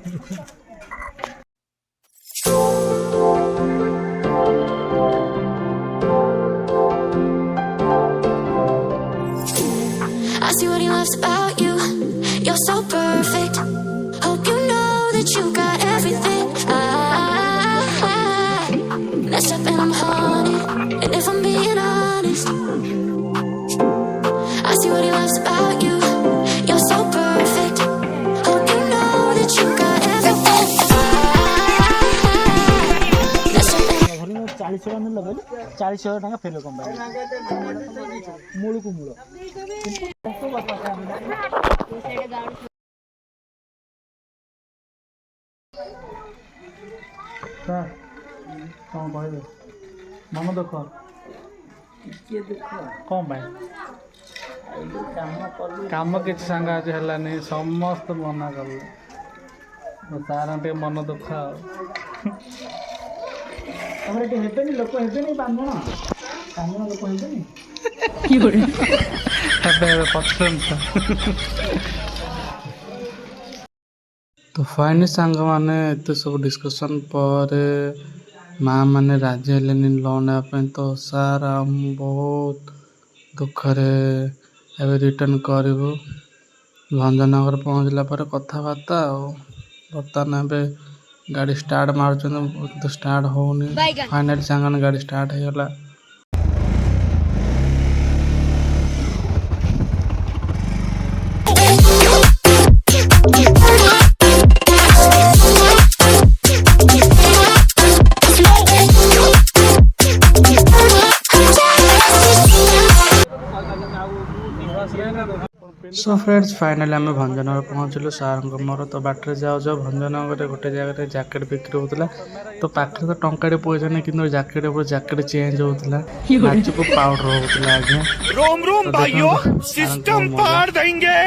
I see what he loves about you. You're so perfect. Hope you know that you got everything. Let's up and I'm haunted. And if I'm being honest, I see what he loves about you. You're so perfect. Hope you know that you got everything. Let's up and 40,000 ମିଳିଲା ବୋଲି 40,000 ଟଙ୍କା ଫେରିବ company ମୂଳକୁ ମୂଳ। Sir କ'ଣ କହିବେ ମନ ଦୁଃଖ କ'ଣ ପାଇଁ କାମ କିଛି ସାଙ୍ଗ ଆଜି ହେଲାନି ସମସ୍ତେ ମନା କଲେ ସାର୍ ଟିକେ ମନ ଦୁଃଖ ଆଉ ତମର ଏଠି ହେବେନି ଲୋକ ହେବେନି 5 ଜଣ ଲୋକ ହେବେନି तो फाइनली सांग मैंने एत सब डिस्कसन पर माँ मैंने राजी हेले लोन नापी तो सार बहुत दुखरे एवं रिटर्न करूँ भंजनगर पहुँचला पर कथबार्ता बर्तमान ए गाड़ी स्टार्ट मार्च तो स्टार्ट होनी फाइनली सांग गाड़ी स्टार्ट होगा सो फ्रेंड्स फाइनली आम भंजनगर पहुँचलु सार मोर तो बाटर जाओ जाओ भंजनगर गोटे जगह जैकेट बिक्री होता तो पाखे तो टंका पैसा नहीं कि जैकेट चेंज होता नाचको पाउडर होता आज्ञा रोम रोम भाइयों सिस्टम पार देंगे।